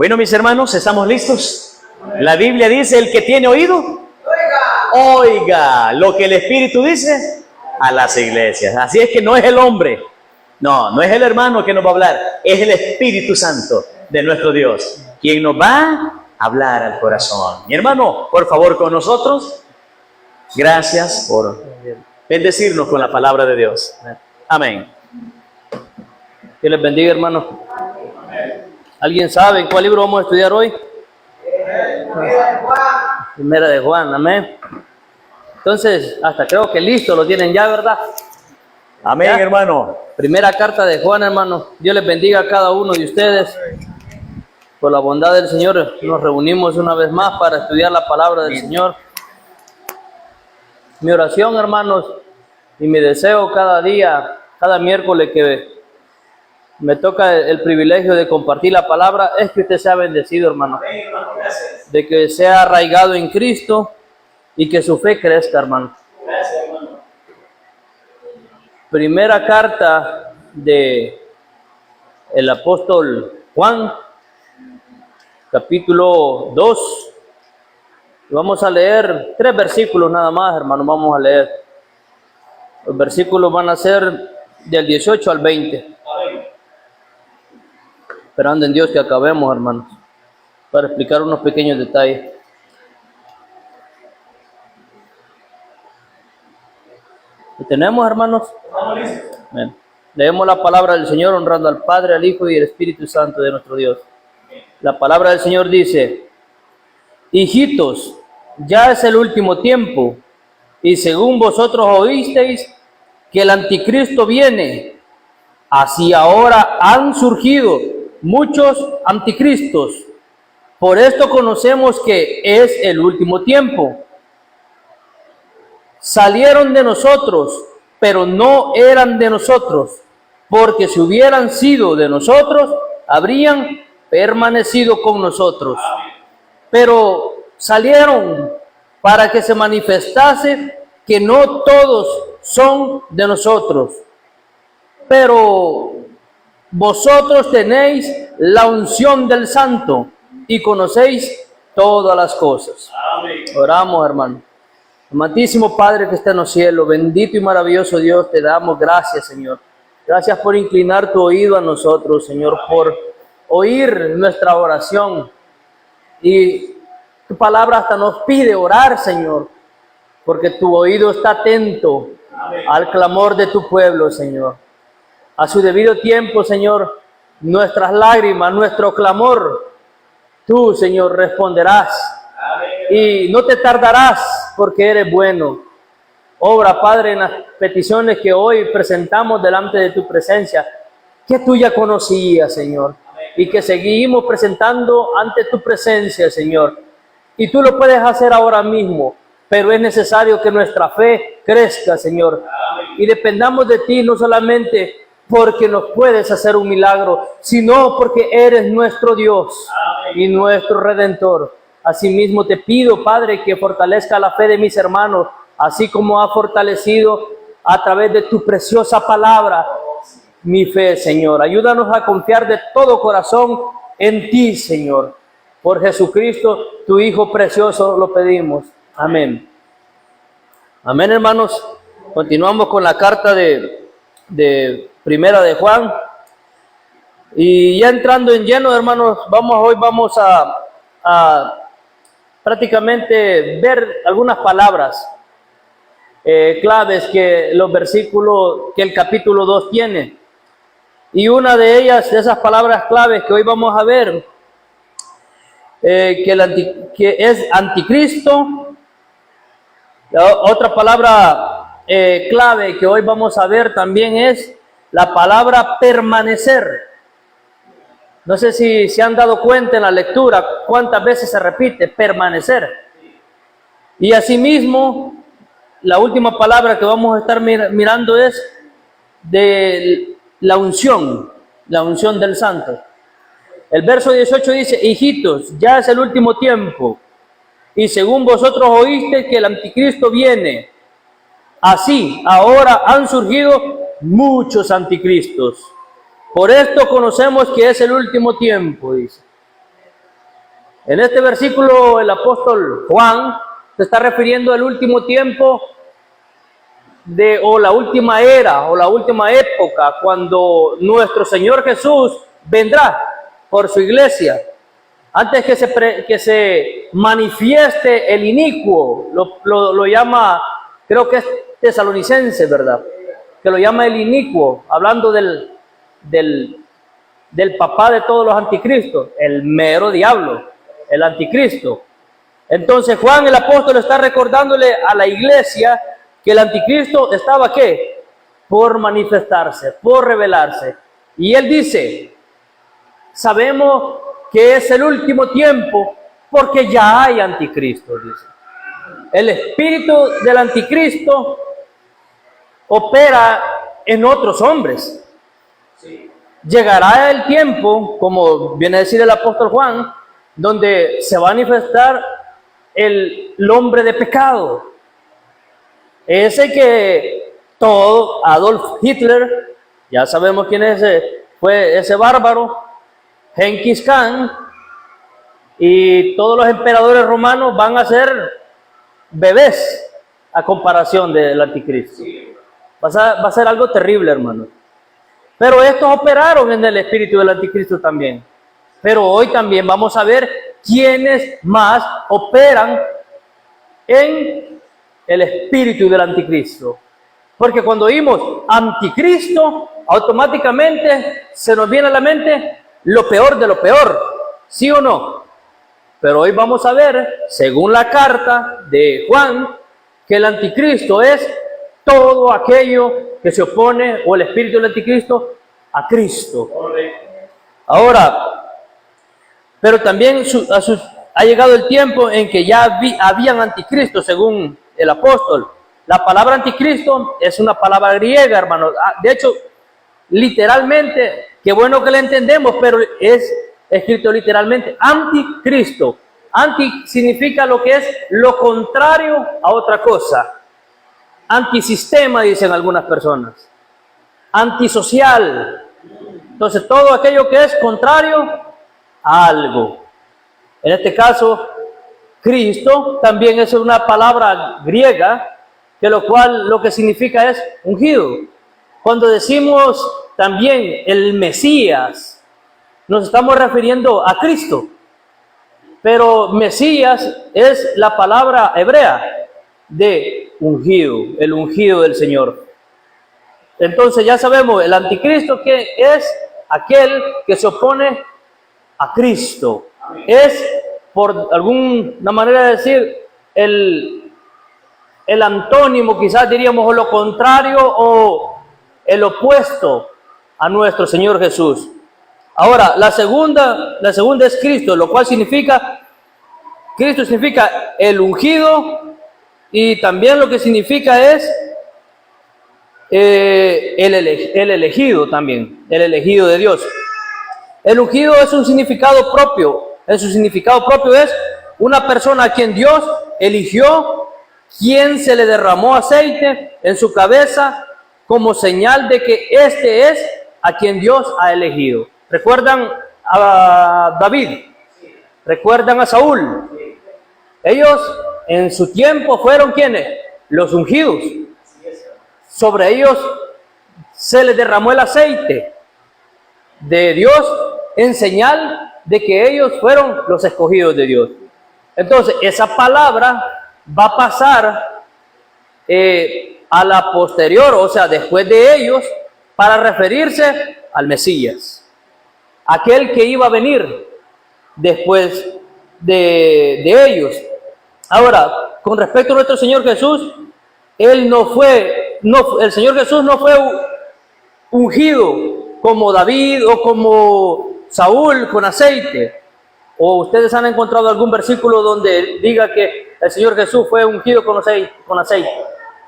Bueno, mis hermanos, ¿estamos listos? La Biblia dice, el que tiene oído, oiga lo que el Espíritu dice a las iglesias. Así es que no es el hombre, no es el hermano que nos va a hablar, es el Espíritu Santo de nuestro Dios quien nos va a hablar al corazón. Mi hermano, por favor, con nosotros. Gracias por bendecirnos con la palabra de Dios. Amén. Dios les bendiga, hermano. ¿Alguien sabe cuál libro vamos a estudiar hoy? Primera de Juan, amén. Entonces, hasta creo que listo, lo tienen ya, ¿verdad? Amén, ¿ya? Hermano. Primera carta de Juan, hermano. Dios les bendiga a cada uno de ustedes. Por la bondad del Señor, nos reunimos una vez más para estudiar la palabra del Señor. Mi oración, hermanos, y mi deseo cada día, cada miércoles que me toca el privilegio de compartir la palabra, es que usted sea bendecido, hermano. De que sea arraigado en Cristo y que su fe crezca, hermano. Primera carta de el apóstol Juan, capítulo 2. Vamos a leer 3 versículos nada más, hermano. Vamos a leer. Los versículos van a ser del 18 al 20. Esperando en Dios que acabemos, hermanos, para explicar unos pequeños detalles. ¿Lo tenemos, hermanos? Bien. Leemos la palabra del Señor honrando al Padre, al Hijo y al Espíritu Santo de nuestro Dios. La palabra del Señor dice: hijitos, ya es el último tiempo, y según vosotros oísteis que el anticristo viene, así ahora han surgido muchos anticristos. Por esto conocemos que es el último tiempo. Salieron de nosotros, pero no eran de nosotros, porque si hubieran sido de nosotros, habrían permanecido con nosotros. Pero salieron para que se manifestase que no todos son de nosotros. Pero vosotros tenéis la unción del Santo y conocéis todas las cosas. Amén. Oramos, hermano. Amantísimo Padre que está en los cielos, bendito y maravilloso Dios, te damos gracias, Señor. Gracias por inclinar tu oído a nosotros, Señor, por oír nuestra oración. Y tu palabra hasta nos pide orar, Señor, porque tu oído está atento al clamor de tu pueblo, Señor. A su debido tiempo, Señor, nuestras lágrimas, nuestro clamor, tú, Señor, responderás. Y no te tardarás, porque eres bueno. Obra, Padre, en las peticiones que hoy presentamos delante de tu presencia, que tú ya conocías, Señor, y que seguimos presentando ante tu presencia, Señor. Y tú lo puedes hacer ahora mismo, pero es necesario que nuestra fe crezca, Señor. Y dependamos de ti, no solamente porque nos puedes hacer un milagro, sino porque eres nuestro Dios y nuestro Redentor. Asimismo te pido, Padre, que fortalezca la fe de mis hermanos, así como ha fortalecido a través de tu preciosa palabra mi fe, Señor. Ayúdanos a confiar de todo corazón en ti, Señor. Por Jesucristo, tu Hijo precioso, lo pedimos. Amén. Amén, hermanos. Continuamos con la carta de Primera de Juan. Y ya entrando en lleno, hermanos, hoy vamos a prácticamente ver algunas palabras claves que los versículos, que el capítulo 2 tiene. Y una de ellas, de esas palabras claves que hoy vamos a ver, que es anticristo. La otra palabra clave que hoy vamos a ver también es la palabra permanecer. No sé si se han dado cuenta en la lectura cuántas veces se repite permanecer. Y asimismo, la última palabra que vamos a estar mirando es de la unción del Santo. El verso 18 dice: hijitos, ya es el último tiempo, y según vosotros oíste que el anticristo viene, así ahora han surgido muchos anticristos. Por esto conocemos que es el último tiempo, dice. En este versículo el apóstol Juan se está refiriendo al último tiempo o la última era o la última época cuando nuestro Señor Jesús vendrá por su iglesia. Antes que se manifieste el inicuo, lo llama, creo que es Tesalonicense, ¿verdad? Que lo llama el inicuo, hablando del papá de todos los anticristos, el mero diablo, el anticristo. Entonces Juan el apóstol está recordándole a la iglesia que el anticristo estaba ¿qué? Por manifestarse, por revelarse. Y él dice, sabemos que es el último tiempo porque ya hay anticristo, dice. El espíritu del anticristo opera en otros hombres. Llegará el tiempo, como viene a decir el apóstol Juan, donde se va a manifestar el hombre de pecado. Ese que todo Adolf Hitler, ya sabemos quién es fue ese bárbaro, Genghis Khan, y todos los emperadores romanos van a ser bebés a comparación del anticristo. Va a ser algo terrible, hermano. Pero estos operaron en el espíritu del anticristo también. Pero hoy también vamos a ver quiénes más operan en el espíritu del anticristo. Porque cuando oímos anticristo, automáticamente se nos viene a la mente lo peor de lo peor, ¿sí o no? Pero hoy vamos a ver, según la carta de Juan, que el anticristo es todo aquello que se opone, o el espíritu del anticristo, a Cristo. Ahora, pero también ha llegado el tiempo en que ya habían anticristos, según el apóstol. La palabra anticristo es una palabra griega, hermano. De hecho, literalmente, qué bueno que la entendemos, pero es escrito literalmente, anticristo. Anti significa lo que es lo contrario a otra cosa. Antisistema, dicen algunas personas. Antisocial. Entonces, todo aquello que es contrario a algo. En este caso, Cristo también es una palabra griega, que lo que significa es ungido. Cuando decimos también el Mesías, nos estamos refiriendo a Cristo. Pero Mesías es la palabra hebrea de ungido, el ungido del Señor. Entonces ya sabemos, el anticristo que es aquel que se opone a Cristo. Es, por alguna manera de decir, el antónimo, quizás diríamos, o lo contrario o el opuesto a nuestro Señor Jesús. Ahora, la segunda es Cristo, lo cual significa, Cristo significa el ungido, y también lo que significa es el elegido también, el elegido de Dios. El ungido es un significado propio. En su significado propio es una persona a quien Dios eligió, quien se le derramó aceite en su cabeza como señal de que este es a quien Dios ha elegido. ¿Recuerdan a David? ¿Recuerdan a Saúl? Ellos en su tiempo fueron ¿quiénes? Los ungidos. Sobre ellos se les derramó el aceite de Dios en señal de que ellos fueron los escogidos de Dios. Entonces, esa palabra va a pasar a la posterior, o sea, después de ellos, para referirse al Mesías, aquel que iba a venir después de ellos. Ahora, con respecto a nuestro Señor Jesús, el Señor Jesús no fue ungido como David o como Saúl con aceite. ¿O ustedes han encontrado algún versículo donde diga que el Señor Jesús fue ungido con aceite?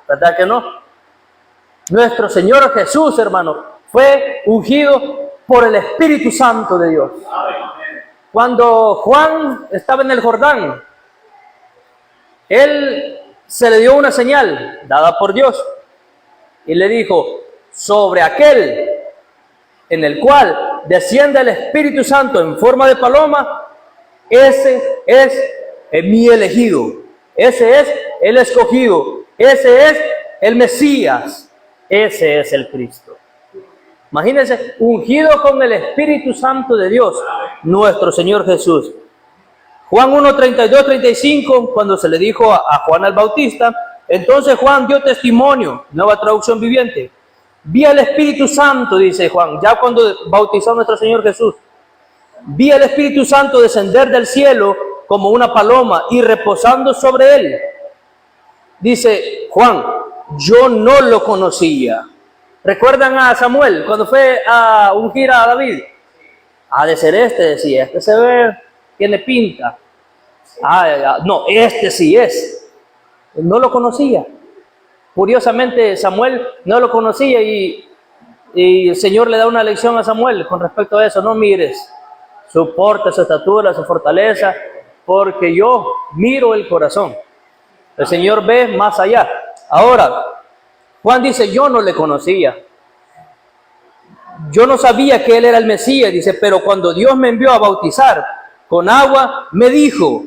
¿Verdad que no? Nuestro Señor Jesús, hermano, fue ungido por el Espíritu Santo de Dios. Cuando Juan estaba en el Jordán, él se le dio una señal dada por Dios y le dijo, sobre aquel en el cual desciende el Espíritu Santo en forma de paloma, ese es mi elegido, ese es el escogido, ese es el Mesías, ese es el Cristo. Imagínense, ungido con el Espíritu Santo de Dios, nuestro Señor Jesús. Juan 1, 32, 35, cuando se le dijo a Juan el Bautista, entonces Juan dio testimonio, nueva traducción viviente. Vi al Espíritu Santo, dice Juan, ya cuando bautizó a nuestro Señor Jesús. Vi al Espíritu Santo descender del cielo como una paloma y reposando sobre él. Dice Juan, yo no lo conocía. ¿Recuerdan a Samuel cuando fue a ungir a David? Ha de ser este, decía, este se ve, tiene pinta. No, este sí es. No lo conocía. Curiosamente, Samuel no lo conocía y el Señor le da una lección a Samuel con respecto a eso. No mires su porte, su estatura, su fortaleza, porque yo miro el corazón. El Señor ve más allá. Ahora, Juan dice, yo no le conocía. Yo no sabía que él era el Mesías, dice, pero cuando Dios me envió a bautizar con agua, me dijo,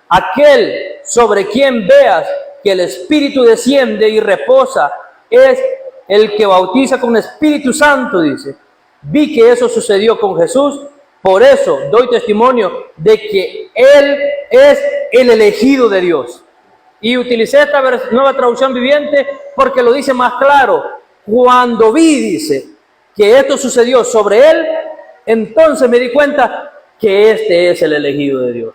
aquel sobre quien veas que el Espíritu desciende y reposa, es el que bautiza con Espíritu Santo, dice. Vi que eso sucedió con Jesús, por eso doy testimonio de que Él es el elegido de Dios. Y utilicé esta nueva traducción viviente porque lo dice más claro. Cuando vi, dice, que esto sucedió sobre Él, entonces me di cuenta que este es el elegido de Dios.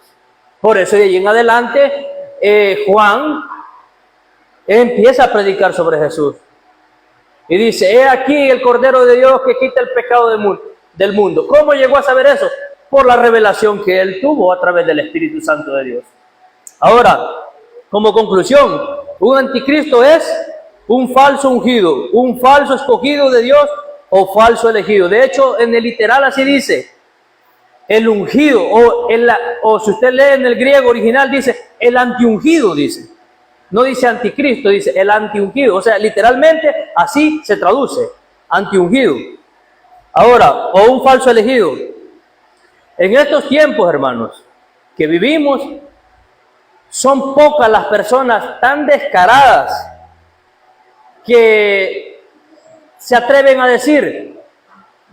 Por eso de allí en adelante Juan empieza a predicar sobre Jesús. Y dice, he aquí el Cordero de Dios que quita el pecado del mundo. ¿Cómo llegó a saber eso? Por la revelación que él tuvo a través del Espíritu Santo de Dios. Ahora, como conclusión, un anticristo es un falso ungido, un falso escogido de Dios o falso elegido. De hecho, en el literal así dice, el ungido, o si usted lee en el griego original, dice el antiungido, dice. No dice anticristo, dice el antiungido. O sea, literalmente así se traduce, antiungido. Ahora, o un falso elegido. En estos tiempos, hermanos, que vivimos, son pocas las personas tan descaradas que se atreven a decir,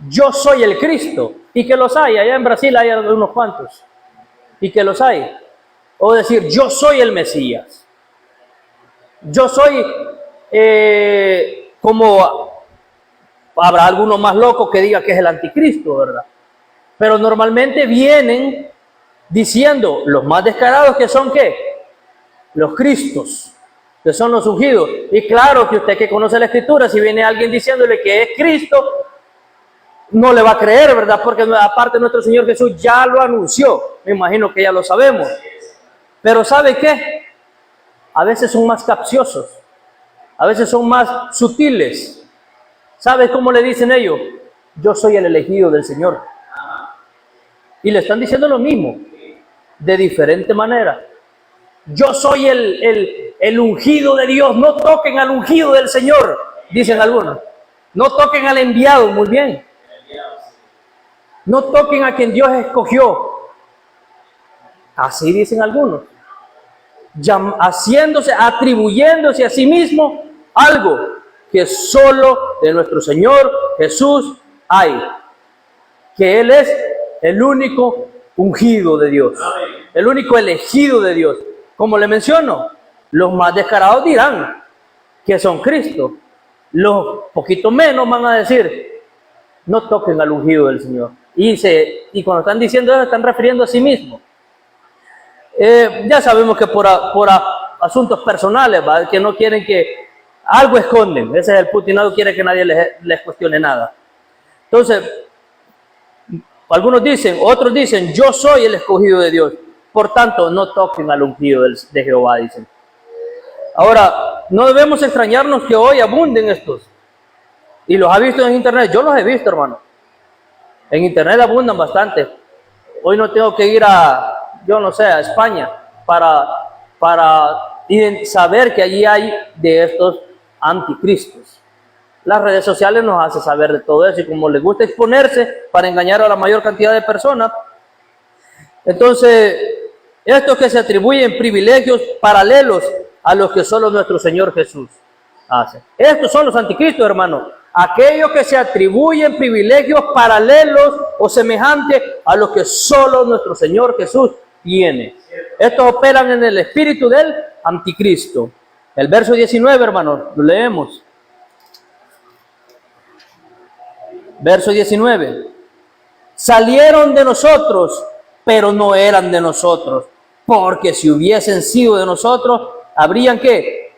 yo soy el Cristo, y que los hay. Allá en Brasil hay unos cuantos, y que los hay. O decir, yo soy el Mesías. Yo soy, como habrá alguno más loco que diga que es el anticristo, ¿verdad? Pero normalmente vienen diciendo los más descarados que son, ¿qué? Los cristos, que son los ungidos. Y claro que usted que conoce la Escritura, si viene alguien diciéndole que es Cristo, no le va a creer, ¿verdad? Porque aparte nuestro Señor Jesús ya lo anunció. Me imagino que ya lo sabemos. Pero ¿sabe qué? A veces son más capciosos, a veces son más sutiles. ¿Sabes cómo le dicen ellos? Yo soy el elegido del Señor. Y le están diciendo lo mismo, de diferente manera. Yo soy el ungido de Dios. No toquen al ungido del Señor, dicen algunos. No toquen al enviado, muy bien. No toquen a quien Dios escogió. Así dicen algunos. Atribuyéndose a sí mismo algo que solo de nuestro Señor Jesús hay, que Él es el único ungido de Dios, el único elegido de Dios. Como le menciono, los más descarados dirán que son Cristo, los poquito menos van a decir, no toquen al ungido del Señor. Y cuando están diciendo eso, están refiriendo a sí mismos. Ya sabemos que por asuntos personales, ¿va? Que no quieren que algo esconden. Ese es el Putin, no quiere que nadie les cuestione nada. Entonces, algunos dicen, otros dicen, yo soy el escogido de Dios. Por tanto, no toquen al ungido de Jehová, dicen. Ahora, no debemos extrañarnos que hoy abunden estos. Y los ha visto en internet. Yo los he visto, hermano. En internet abundan bastante. Hoy no tengo que ir a España para saber que allí hay de estos anticristos. Las redes sociales nos hacen saber de todo eso, y como les gusta exponerse para engañar a la mayor cantidad de personas, Entonces, estos que se atribuyen privilegios paralelos a los que solo nuestro Señor Jesús hace. Estos son los anticristos, hermanos. Aquellos que se atribuyen privilegios paralelos o semejantes a los que solo nuestro Señor Jesús tiene. Estos operan en el espíritu del anticristo. El verso 19, hermanos, lo leemos. Verso 19. Salieron de nosotros, pero no eran de nosotros, porque si hubiesen sido de nosotros, habrían ¿qué?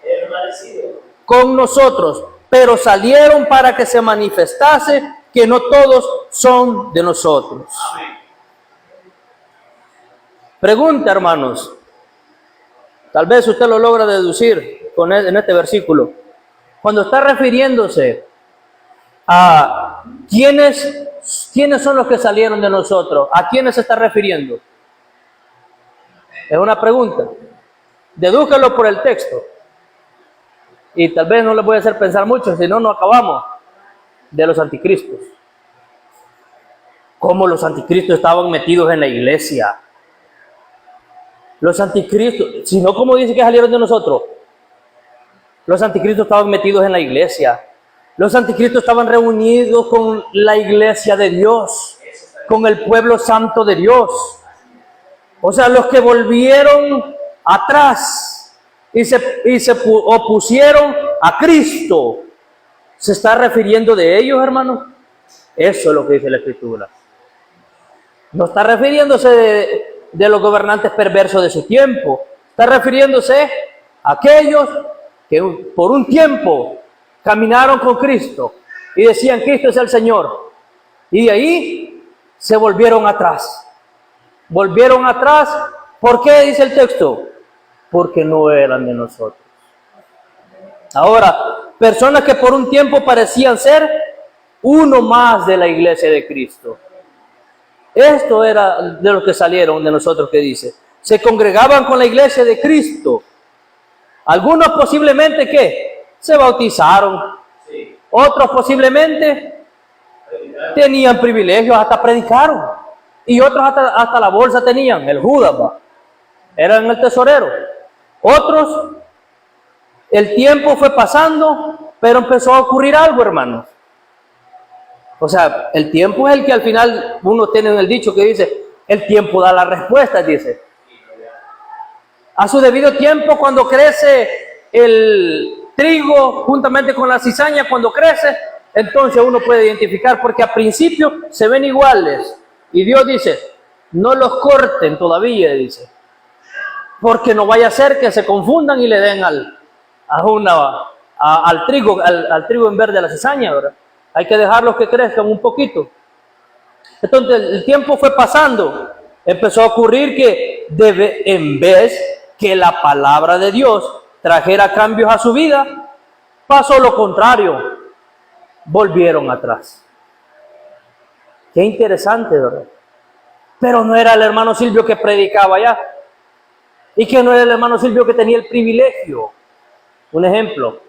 Con nosotros, pero salieron para que se manifestase que no todos son de nosotros. Pregunta, hermanos, tal vez usted lo logra deducir en este versículo. Cuando está refiriéndose a quiénes son los que salieron de nosotros, ¿a quiénes se está refiriendo? Es una pregunta. Dedújalo por el texto. Y tal vez no les voy a hacer pensar mucho, si no, no acabamos. De los anticristos. Cómo los anticristos estaban metidos en la iglesia. Los anticristos, si no, ¿cómo dice que salieron de nosotros? Los anticristos estaban metidos en la iglesia. Los anticristos estaban reunidos con la iglesia de Dios, con el pueblo santo de Dios. O sea, los que volvieron atrás y se opusieron a Cristo. ¿Se está refiriendo de ellos, hermanos? Eso es lo que dice la Escritura. No está refiriéndose de los gobernantes perversos de su tiempo. Está refiriéndose a aquellos que por un tiempo caminaron con Cristo y decían Cristo es el Señor. Y de ahí se volvieron atrás. Volvieron atrás. ¿Por qué dice el texto? Porque no eran de nosotros. Ahora, personas que por un tiempo parecían ser uno más de la iglesia de Cristo. Esto era de los que salieron de nosotros, que dice. Se congregaban con la iglesia de Cristo. Algunos posiblemente, ¿qué? Se bautizaron. Otros posiblemente tenían privilegios, hasta predicaron. Y otros hasta la bolsa tenían, el Judas, eran el tesorero. Otros, el tiempo fue pasando, pero empezó a ocurrir algo, hermanos. O sea, el tiempo es el que al final uno tiene en el dicho que dice, el tiempo da la respuesta, dice. A su debido tiempo, cuando crece el trigo juntamente con la cizaña, cuando crece, entonces uno puede identificar, porque a principio se ven iguales. Y Dios dice, no los corten todavía, dice. Porque no vaya a ser que se confundan y le den al trigo en vez de la cizaña, ¿verdad? Hay que dejarlos que crezcan un poquito. Entonces el tiempo fue pasando. Empezó a ocurrir que en vez que la palabra de Dios trajera cambios a su vida, pasó lo contrario. Volvieron atrás. Qué interesante, ¿verdad? Pero no era el hermano Silvio que predicaba allá. Y que no era el hermano Silvio que tenía el privilegio. Un ejemplo.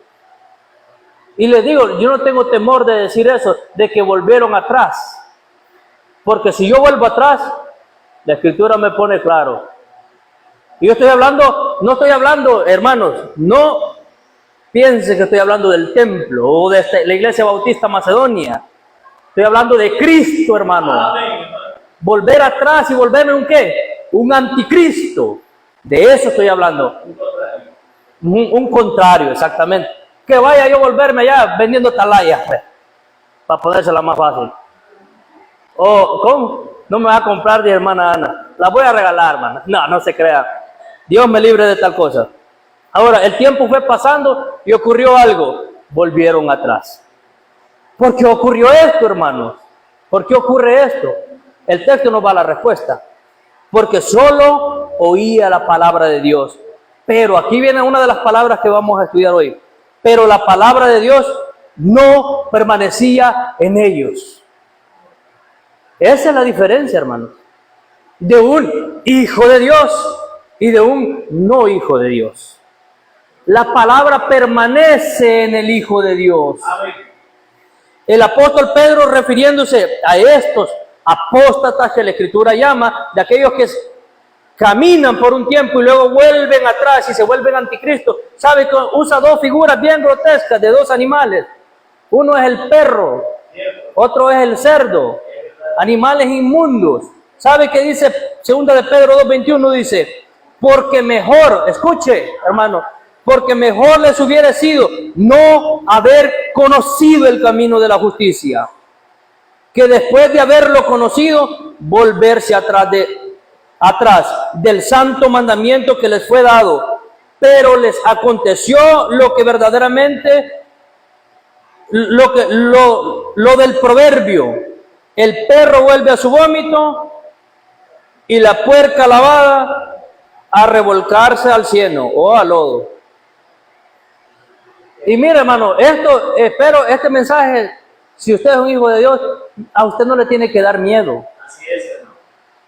Y les digo, yo no tengo temor de decir eso, de que volvieron atrás. Porque si yo vuelvo atrás, la Escritura me pone claro. Y yo estoy hablando, no estoy hablando, hermanos, no piensen que estoy hablando del templo o de la Iglesia Bautista Macedonia. Estoy hablando de Cristo, hermano. Amén. Volver atrás y volverme un ¿qué? Un anticristo. De eso estoy hablando. Un contrario, exactamente. Que vaya yo a volverme allá vendiendo atalayas, pues, para ponérsela más fácil. ¿Cómo? No me va a comprar de hermana Ana. La voy a regalar, hermana. No se crea. Dios me libre de tal cosa. Ahora, el tiempo fue pasando y ocurrió algo. Volvieron atrás. ¿Por qué ocurrió esto, hermanos? ¿Por qué ocurre esto? El texto nos va a la respuesta. Porque solo oía la palabra de Dios. Pero aquí viene una de las palabras que vamos a estudiar hoy. Pero la palabra de Dios no permanecía en ellos. Esa es la diferencia, hermanos. De un hijo de Dios y de un no hijo de Dios. La palabra permanece en el Hijo de Dios. Amén. El apóstol Pedro, refiriéndose a estos apóstatas que la Escritura llama, de aquellos que caminan por un tiempo y luego vuelven atrás y se vuelven anticristo. ¿Sabe que usa dos figuras bien grotescas de dos animales? Uno es el perro, otro es el cerdo, animales inmundos. ¿Sabe qué dice 2 de Pedro 2:21? Dice, porque mejor, escuche hermano, porque mejor les hubiera sido no haber conocido el camino de la justicia, que después de haberlo conocido, volverse atrás del santo mandamiento que les fue dado. Pero les aconteció lo que verdaderamente, lo del proverbio: el perro vuelve a su vómito y la puerca lavada a revolcarse al cieno o al lodo. Y mire hermano, espero este mensaje, si usted es un hijo de Dios, a usted no le tiene que dar miedo. Así es, hermano.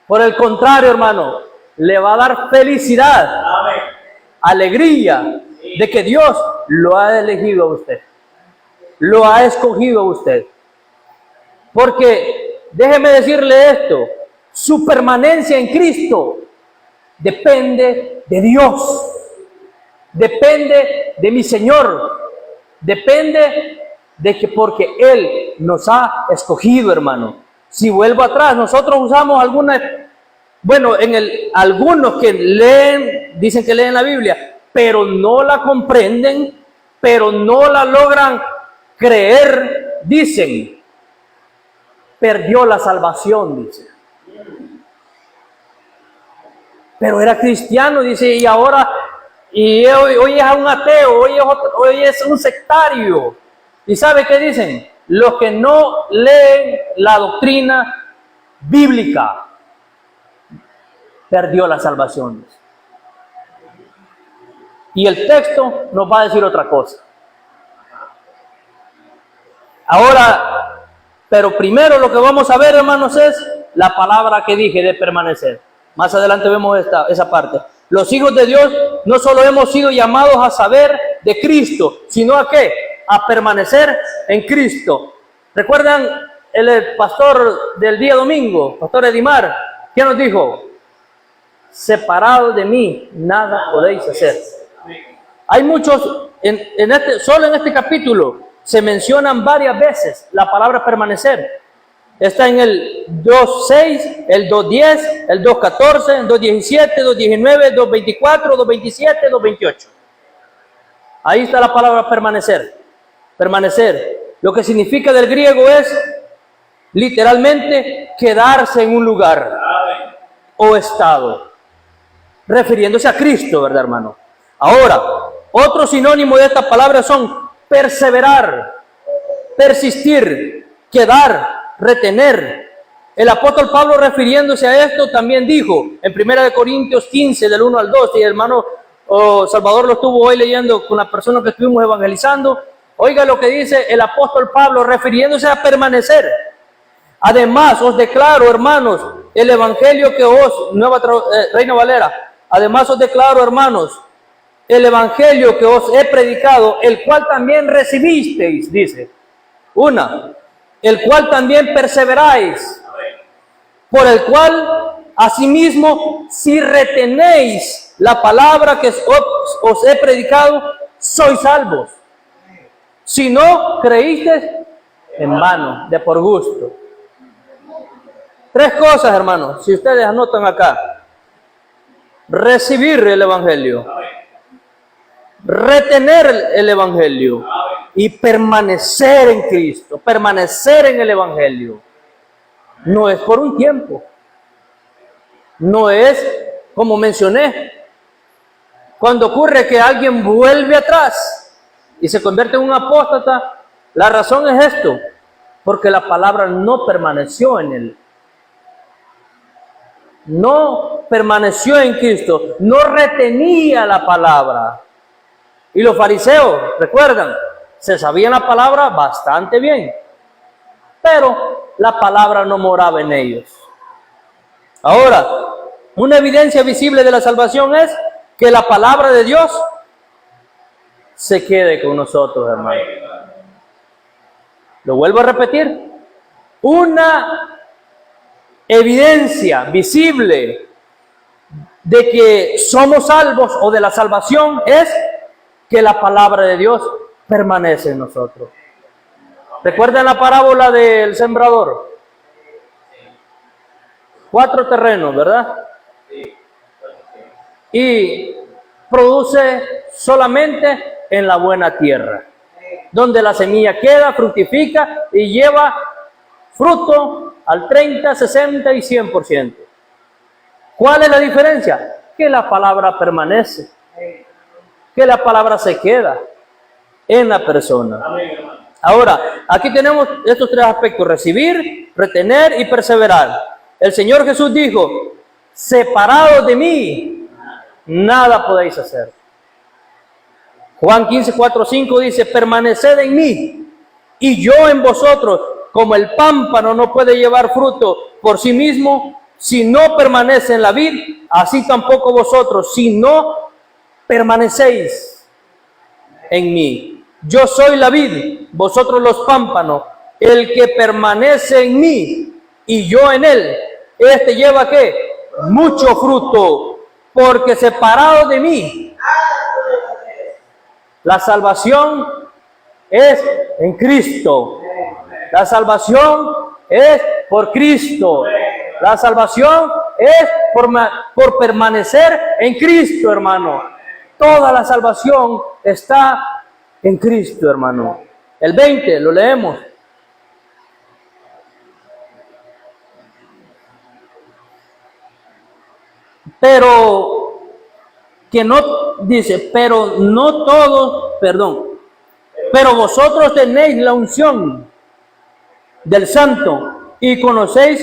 Por el contrario, hermano, le va a dar felicidad, Amén. alegría de que Dios lo ha elegido a usted, lo ha escogido a usted. Porque déjeme decirle esto, su permanencia en Cristo depende de Dios, depende de mi Señor, depende de que porque Él nos ha escogido, hermano. Si vuelvo atrás, nosotros usamos algunas, algunos que leen, dicen que leen la Biblia, pero no la comprenden, pero no la logran creer, dicen, perdió la salvación, dice. Pero era cristiano, dice, y ahora, hoy es un ateo, hoy es un sectario. ¿Y sabe qué dicen? Los que no leen la doctrina bíblica, perdió la salvación. Y el texto nos va a decir otra cosa. Ahora, pero primero lo que vamos a ver, hermanos, es la palabra que dije de permanecer. Más adelante vemos esa parte. Los hijos de Dios no solo hemos sido llamados a saber de Cristo, sino a ¿qué? A permanecer en Cristo. ¿Recuerdan el pastor del día domingo, pastor Edimar? ¿Qué nos dijo? Separado de mí, nada podéis hacer. Hay muchos, solo en este capítulo se mencionan varias veces la palabra permanecer. Está en el 2.6, el 2.10, el 2.14, el 2.17, 2.19, 2.24, 2.27, 2.28. Ahí está la palabra permanecer. Permanecer. Lo que significa del griego es literalmente quedarse en un lugar o estado. Refiriéndose a Cristo, ¿verdad, hermano? Ahora, otro sinónimo de esta palabra son perseverar, persistir, quedar, retener. El apóstol Pablo, refiriéndose a esto, también dijo en 1 Corintios 15, del 1 al 2, y el hermano Salvador lo estuvo hoy leyendo con la persona que estuvimos evangelizando. Oiga lo que dice el apóstol Pablo, refiriéndose a permanecer. Además, os declaro, hermanos, el evangelio que Reina Valera, además os declaro, hermanos, el evangelio que os he predicado, el cual también recibisteis, dice. El cual también perseveráis, por el cual, asimismo, si retenéis la palabra que os he predicado, sois salvos. Si no creísteis, en vano, de por gusto. 3 cosas, hermanos, si ustedes anotan acá. Recibir el evangelio, retener el evangelio y permanecer en Cristo, permanecer en el evangelio. No es por un tiempo, no es como mencioné, cuando ocurre que alguien vuelve atrás y se convierte en un apóstata. La razón es esto, porque la palabra no permaneció en él, no permaneció en Cristo, no retenía la palabra. Y los fariseos, recuerdan, se sabían la palabra bastante bien, pero la palabra no moraba en ellos. Ahora, una evidencia visible de la salvación es que la palabra de Dios se quede con nosotros, hermano. Lo vuelvo a repetir. Una evidencia visible de que somos salvos o de la salvación es que la palabra de Dios permanece en nosotros. ¿Recuerdan la parábola del sembrador? 4 terrenos, ¿verdad? Y produce solamente en la buena tierra, donde la semilla queda, fructifica y lleva fruto al 30, 60 y 100%. ¿Cuál es la diferencia? Que la palabra permanece, que la palabra se queda en la persona. Ahora, aquí tenemos estos 3 aspectos: recibir, retener y perseverar. El Señor Jesús dijo: separados de mí, nada podéis hacer. Juan 15, 4, 5 dice: permaneced en mí y yo en vosotros. Como el pámpano no puede llevar fruto por sí mismo si no permanece en la vid, así tampoco vosotros si no permanecéis en mí. Yo soy la vid, vosotros los pámpanos. El que permanece en mí y yo en él, este lleva ¿qué? Mucho fruto, porque separado de mí, la salvación es en Cristo. La salvación es por Cristo. La salvación es por permanecer en Cristo, hermano. Toda la salvación está en Cristo, hermano. El 20, lo leemos. Pero que no, dice, pero no todos, pero vosotros tenéis la unción del Santo y conocéis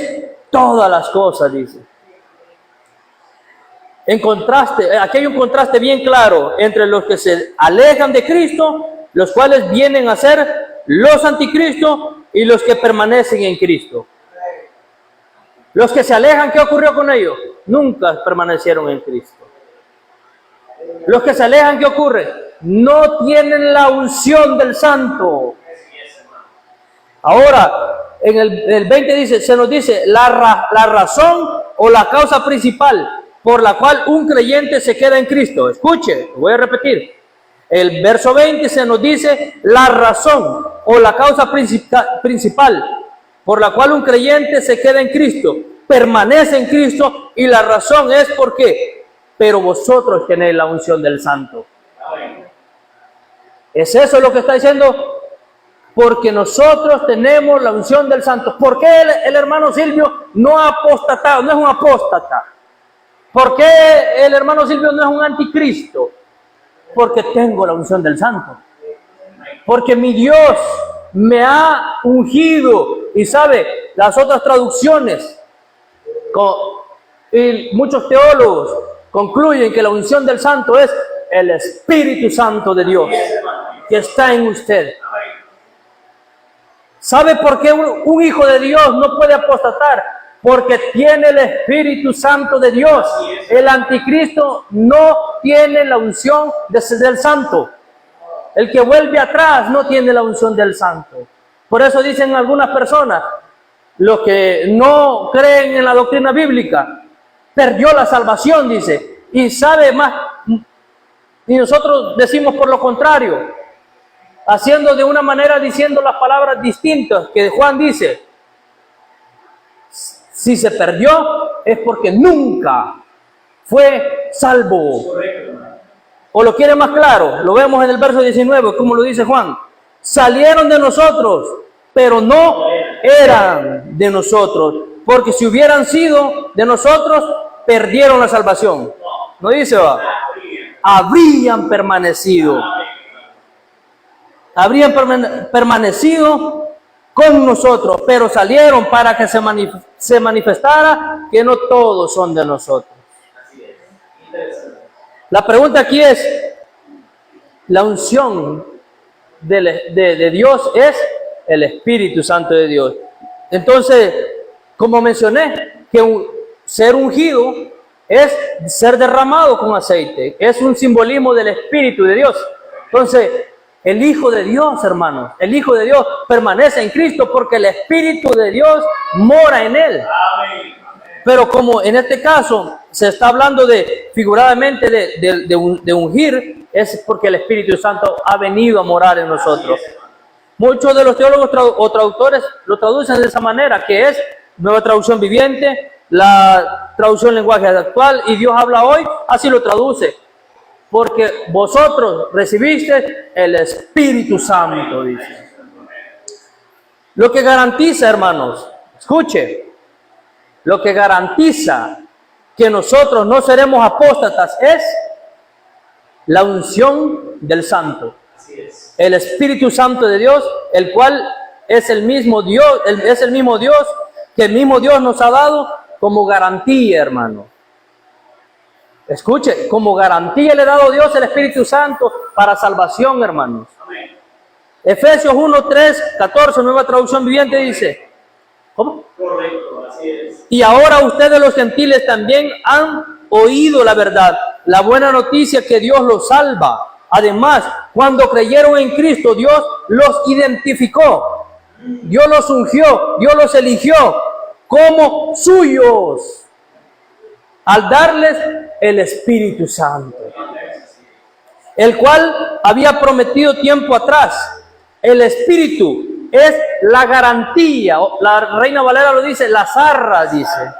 todas las cosas, dice. En contraste, aquí hay un contraste bien claro entre los que se alejan de Cristo, los cuales vienen a ser los anticristos, y los que permanecen en Cristo. Los que se alejan, ¿qué ocurrió con ellos? Nunca permanecieron en Cristo. Los que se alejan, ¿qué ocurre? No tienen la unción del Santo. Ahora, en el 20 dice, se nos dice la razón o la causa principal por la cual un creyente se queda en Cristo. Escuche, voy a repetir. El verso 20 se nos dice la razón o la causa principal por la cual un creyente se queda en Cristo, permanece en Cristo, y la razón es ¿por qué? Pero vosotros tenéis la unción del Santo. ¿Es eso lo que está diciendo? Porque nosotros tenemos la unción del Santo. ¿Por qué el hermano Silvio no ha apostatado, no es un apóstata? ¿Por qué el hermano Silvio no es un anticristo? Porque tengo la unción del Santo. Porque mi Dios me ha ungido. Y sabe, las otras traducciones y muchos teólogos concluyen que la unción del Santo es el Espíritu Santo de Dios que está en usted. ¿Sabe por qué un hijo de Dios no puede apostatar? Porque tiene el Espíritu Santo de Dios. El anticristo no tiene la unción del Santo. El que vuelve atrás no tiene la unción del Santo. Por eso dicen algunas personas, los que no creen en la doctrina bíblica, perdió la salvación, dice. Y sabe más, y nosotros decimos por lo contrario, haciendo de una manera, diciendo las palabras distintas que Juan dice. Si se perdió es porque nunca fue salvo. O lo quiere más claro, lo vemos en el verso 19, como lo dice Juan. Salieron de nosotros, pero no eran de nosotros, porque si hubieran sido de nosotros, perdieron la salvación. ¿No dice? Habrían permanecido. Habrían permanecido con nosotros, pero salieron para que se manifestara que no todos son de nosotros. La pregunta aquí es, la unción de Dios es el Espíritu Santo de Dios. Entonces, como mencioné, que ser ungido es ser derramado con aceite, es un simbolismo del Espíritu de Dios. Entonces, el Hijo de Dios, hermanos, el Hijo de Dios permanece en Cristo porque el Espíritu de Dios mora en él. Pero como en este caso se está hablando figuradamente de ungir, es porque el Espíritu Santo ha venido a morar en nosotros. Muchos de los teólogos o traductores lo traducen de esa manera, que es Nueva Traducción Viviente, la traducción lenguaje actual, y Dios habla hoy, así lo traduce. Porque vosotros recibiste el Espíritu Santo, dice. Lo que garantiza, hermanos, escuche, lo que garantiza que nosotros no seremos apóstatas es la unción del Santo. El Espíritu Santo de Dios, el cual es el mismo Dios, es el mismo Dios que el mismo Dios nos ha dado como garantía, hermano. Escuche, como garantía le ha dado Dios el Espíritu Santo para salvación, hermanos. Efesios 1, 3, 14, Nueva Traducción Viviente dice, ¿cómo? Correcto, así es. Y ahora ustedes los gentiles también han oído la verdad, la buena noticia que Dios los salva. Además, cuando creyeron en Cristo, Dios los identificó, Dios los ungió, Dios los eligió como suyos al darles el Espíritu Santo, el cual había prometido tiempo atrás. El Espíritu es la garantía, la Reina Valera lo dice, las arras, dice,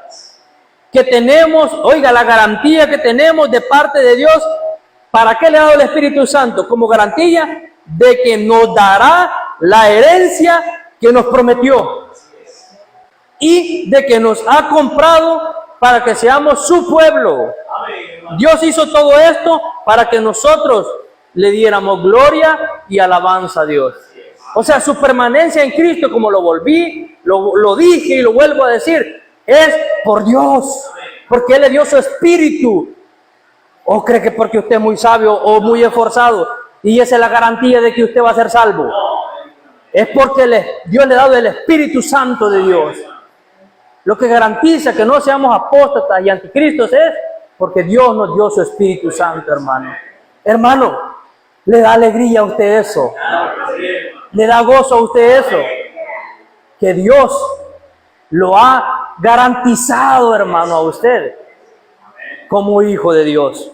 que tenemos, oiga, la garantía que tenemos de parte de Dios. ¿Para qué le ha dado el Espíritu Santo? Como garantía de que nos dará la herencia que nos prometió y de que nos ha comprado para que seamos su pueblo. Dios hizo todo esto para que nosotros le diéramos gloria y alabanza a Dios. O sea, su permanencia en Cristo, como lo dije y lo vuelvo a decir, es por Dios, porque Él le dio su Espíritu. ¿O cree que porque usted es muy sabio o muy esforzado y esa es la garantía de que usted va a ser salvo? Es porque Dios le ha dado el Espíritu Santo de Dios. Lo que garantiza que no seamos apóstatas y anticristos es porque Dios nos dio su Espíritu Santo, hermano. Hermano, ¿le da alegría a usted eso? ¿Le da gozo a usted eso? Que Dios lo ha garantizado, hermano, a usted como hijo de Dios.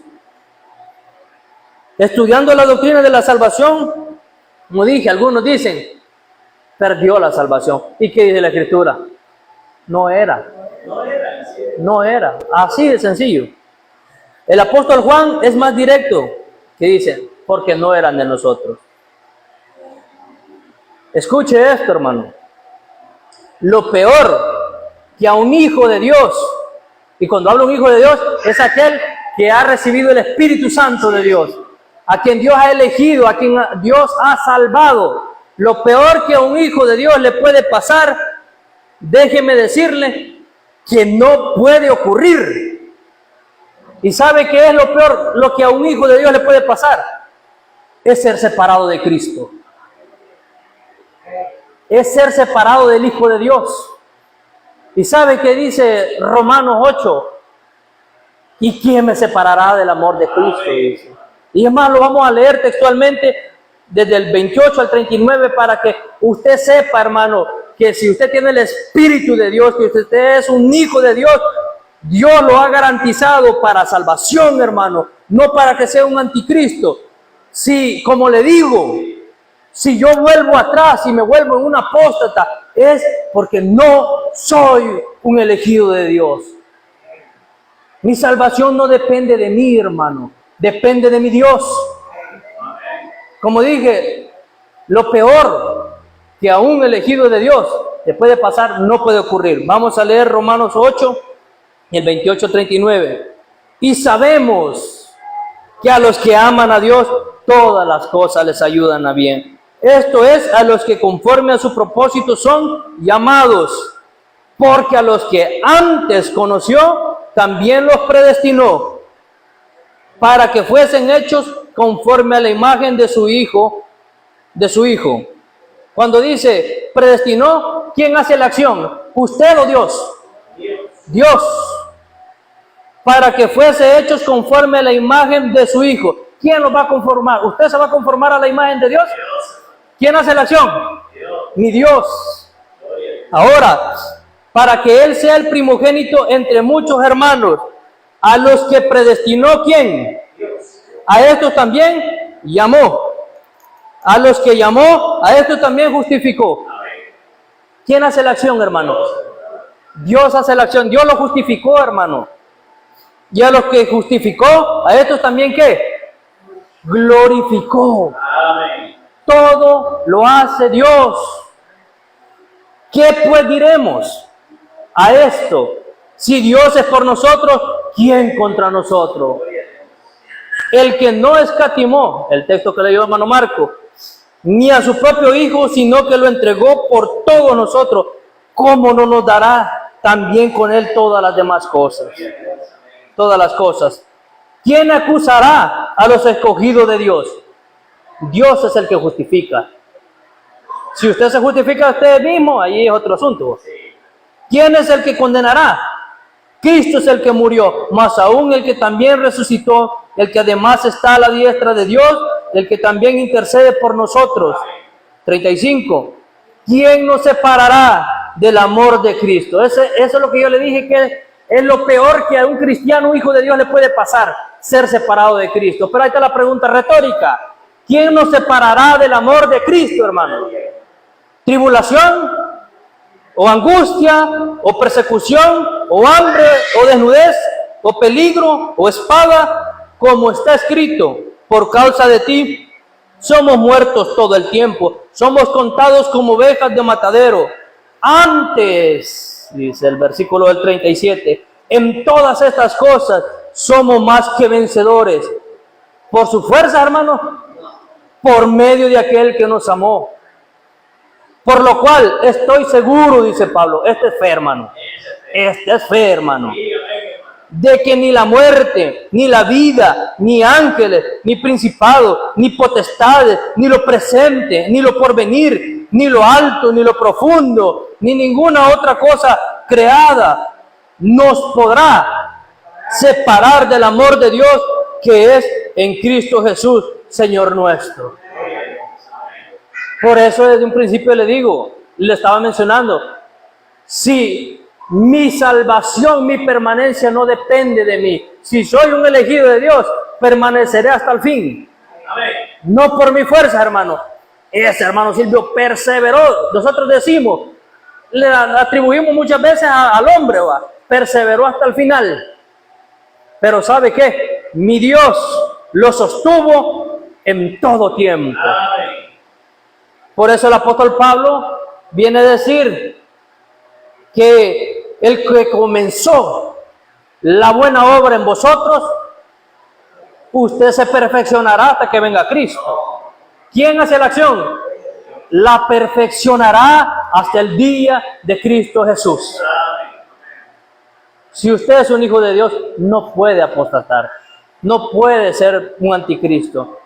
Estudiando la doctrina de la salvación, como dije, algunos dicen, perdió la salvación. ¿Y qué dice la Escritura? No era. Así de sencillo. El apóstol Juan es más directo, que dice, porque no eran de nosotros. Escuche esto, hermano. Lo peor que a un hijo de Dios, y cuando hablo de un hijo de Dios, es aquel que ha recibido el Espíritu Santo de Dios, a quien Dios ha elegido, a quien Dios ha salvado. Lo peor que a un hijo de Dios le puede pasar, déjeme decirle, que no puede ocurrir. ¿Y sabe qué es lo peor? Lo que a un hijo de Dios le puede pasar es ser separado de Cristo. Es ser separado del Hijo de Dios. ¿Y sabe qué dice Romanos 8? ¿Y quién me separará del amor de Cristo? Dice. Y es más, lo vamos a leer textualmente desde el 28 al 39 para que usted sepa, hermano, que si usted tiene el Espíritu de Dios, que usted es un hijo de Dios, Dios lo ha garantizado para salvación, hermano, no para que sea un anticristo. Si, como le digo, si yo vuelvo atrás y me vuelvo en una apóstata, es porque no soy un elegido de Dios. Mi salvación no depende de mí, hermano, depende de mi Dios. Como dije, lo peor que a un elegido de Dios le puede pasar no puede ocurrir. Vamos a leer Romanos 8, el 28-39. Y sabemos que a los que aman a Dios, todas las cosas les ayudan a bien. Esto es, a los que conforme a su propósito son llamados, porque a los que antes conoció, también los predestinó, para que fuesen hechos conforme a la imagen de su Hijo. Cuando dice predestinó, ¿quién hace la acción? ¿Usted o Dios? Dios. Para que fuese hechos conforme a la imagen de su Hijo. ¿Quién los va a conformar? ¿Usted se va a conformar a la imagen de Dios? ¿Quién hace la acción? mi Dios. Ahora, para que Él sea el primogénito entre muchos hermanos, a los que predestinó, ¿quién? A estos también llamó. A los que llamó, a estos también justificó. ¿Quién hace la acción, hermanos? Dios hace la acción. Dios lo justificó, hermano. Y a los que justificó, a estos también, ¿qué? Glorificó. Todo lo hace Dios. ¿Qué pues diremos a esto? Si Dios es por nosotros, ¿quién contra nosotros? El que no escatimó, el texto que leyó hermano Marco, ni a su propio Hijo, sino que lo entregó por todos nosotros, ¿cómo no nos dará también con Él todas las demás cosas? Todas las cosas. ¿Quién acusará a los escogidos de Dios? Dios es el que justifica. Si usted se justifica a usted mismo, ahí es otro asunto. ¿Quién es el que condenará? Cristo es el que murió, más aún el que también resucitó, el que además está a la diestra de Dios, el que también intercede por nosotros. 35. ¿Quién nos separará del amor de Cristo? Eso es lo que yo le dije, que es lo peor que a un cristiano, un hijo de Dios, le puede pasar, ser separado de Cristo. Pero ahí está la pregunta retórica. ¿Quién nos separará del amor de Cristo, hermano? ¿Tribulación? ¿O angustia? ¿O persecución? ¿O hambre? ¿O desnudez? ¿O peligro? ¿O espada? Como está escrito, por causa de ti somos muertos todo el tiempo, somos contados como ovejas de matadero. Antes, dice el versículo del 37, en todas estas cosas somos más que vencedores. ¿Por su fuerza, hermano? Por medio de aquel que nos amó. Por lo cual estoy seguro, dice Pablo, este es fe, hermano. Este es fe, hermano. De que ni la muerte, ni la vida, ni ángeles, ni principados, ni potestades, ni lo presente, ni lo porvenir, ni lo alto, ni lo profundo, ni ninguna otra cosa creada nos podrá separar del amor de Dios que es en Cristo Jesús, Señor nuestro. Por eso desde un principio le digo, le estaba mencionando, si mi salvación, mi permanencia no depende de mí, si soy un elegido de Dios, permaneceré hasta el fin. No por mi fuerza, hermano. Ese hermano Silvio perseveró. Nosotros decimos, le atribuimos muchas veces al hombre, perseveró hasta el final. Pero ¿sabe qué? Mi Dios lo sostuvo en todo tiempo. Por eso el apóstol Pablo viene a decir que el que comenzó la buena obra en vosotros, usted se perfeccionará hasta que venga Cristo. ¿Quién hace la acción? La perfeccionará hasta el día de Cristo Jesús. Si usted es un hijo de Dios, no puede apostatar, no puede ser un anticristo.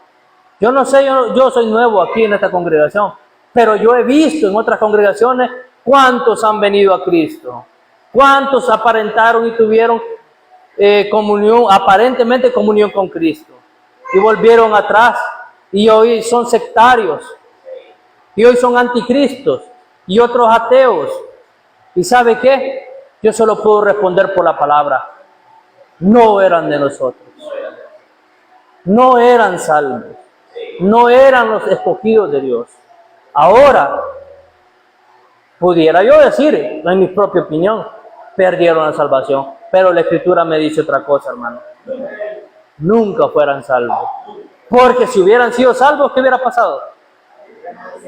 Yo no sé, yo soy nuevo aquí en esta congregación, pero yo he visto en otras congregaciones cuántos han venido a Cristo, cuántos aparentaron y tuvieron comunión, aparentemente comunión con Cristo, y volvieron atrás, y hoy son sectarios, y hoy son anticristos, y otros ateos. ¿Y sabe qué? Yo solo puedo responder por la palabra. No eran de nosotros, no eran salvos, no eran los escogidos de Dios. Ahora, pudiera yo decir, en mi propia opinión, perdieron la salvación, pero la Escritura me dice otra cosa, hermano. Nunca fueran salvos, porque si hubieran sido salvos, ¿qué hubiera pasado?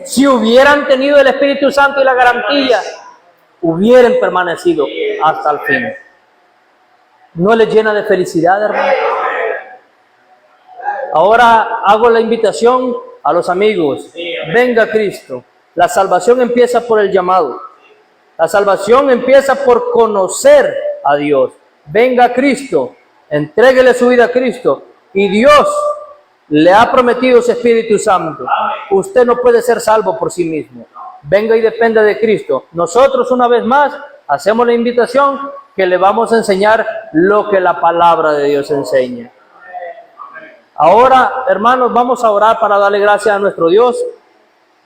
Si hubieran tenido el Espíritu Santo y la garantía, hubieran permanecido hasta el fin. ¿No les llena de felicidad, hermano? Ahora hago la invitación a los amigos. Venga Cristo. La salvación empieza por el llamado. La salvación empieza por conocer a Dios. Venga Cristo. Entréguele su vida a Cristo. Y Dios le ha prometido su Espíritu Santo. Usted no puede ser salvo por sí mismo. Venga y dependa de Cristo. Nosotros, una vez más, hacemos la invitación que le vamos a enseñar lo que la palabra de Dios enseña. Ahora, hermanos, vamos a orar para darle gracias a nuestro Dios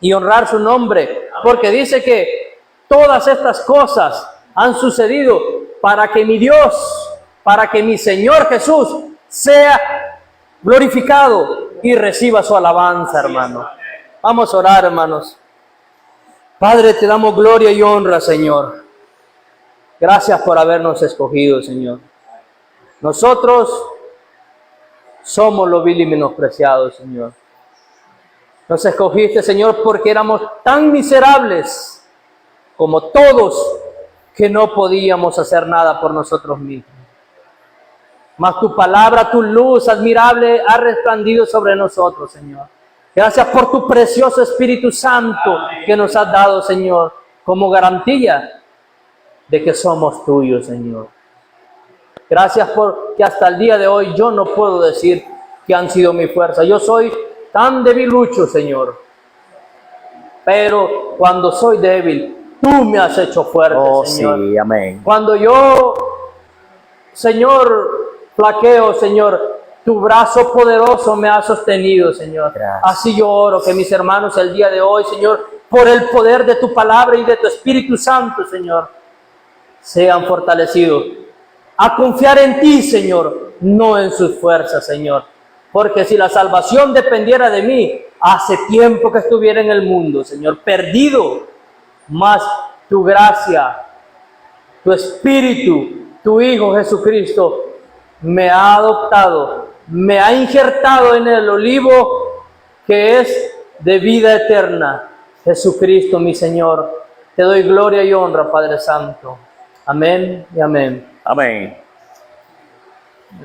y honrar su nombre Porque dice que todas estas cosas han sucedido para que mi Dios, para que mi Señor Jesús sea glorificado y reciba su alabanza, hermano. Vamos a orar, hermanos. Padre, te damos gloria y honra, Señor. Gracias por habernos escogido, Señor. Nosotros somos lo vil y menospreciado, Señor. Nos escogiste, Señor, porque éramos tan miserables como todos que no podíamos hacer nada por nosotros mismos. Mas tu palabra, tu luz admirable ha resplandido sobre nosotros, Señor. Gracias por tu precioso Espíritu Santo que nos has dado, Señor, como garantía de que somos tuyos, Señor. Gracias porque hasta el día de hoy yo no puedo decir que han sido mi fuerza. Yo soy tan debilucho, Señor. Pero cuando soy débil, tú me has hecho fuerte, Señor. Sí, amén. Cuando yo, Señor, flaqueo, Señor, tu brazo poderoso me ha sostenido, Señor. Gracias. Así yo oro que mis hermanos el día de hoy, Señor, por el poder de tu palabra y de tu Espíritu Santo, Señor, sean fortalecidos a confiar en ti, Señor, no en sus fuerzas, Señor. Porque si la salvación dependiera de mí, hace tiempo que estuviera en el mundo, Señor, perdido. Mas tu gracia, tu Espíritu, tu Hijo Jesucristo, me ha adoptado, me ha injertado en el olivo que es de vida eterna. Jesucristo, mi Señor, te doy gloria y honra, Padre Santo. Amén y amén. Amén.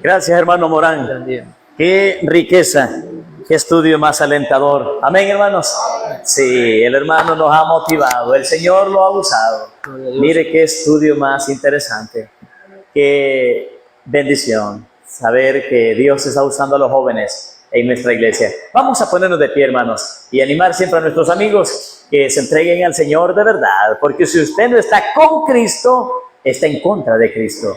Gracias, hermano Morán. También. Qué riqueza, qué estudio más alentador. Amén, hermanos. Sí, el hermano nos ha motivado, el Señor lo ha usado. Mire qué estudio más interesante. Qué bendición saber que Dios está usando a los jóvenes en nuestra iglesia. Vamos a ponernos de pie, hermanos, y animar siempre a nuestros amigos que se entreguen al Señor de verdad, porque si usted no está con Cristo, está en contra de Cristo.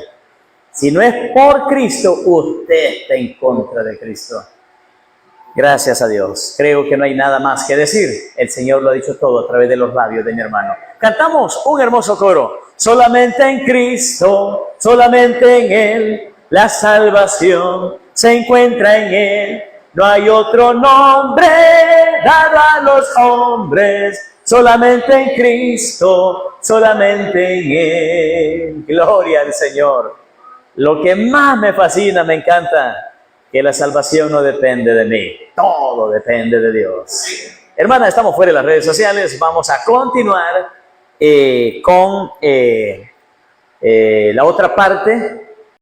Si no es por Cristo, usted está en contra de Cristo. Gracias a Dios. Creo que no hay nada más que decir. El Señor lo ha dicho todo a través de los labios de mi hermano. Cantamos un hermoso coro. Solamente en Cristo, solamente en Él, la salvación se encuentra en Él. No hay otro nombre dado a los hombres. Solamente en Cristo, solamente en Él. Gloria al Señor. Lo que más me fascina, me encanta, que la salvación no depende de mí. Todo depende de Dios. Hermana, estamos fuera de las redes sociales. Vamos a continuar con la otra parte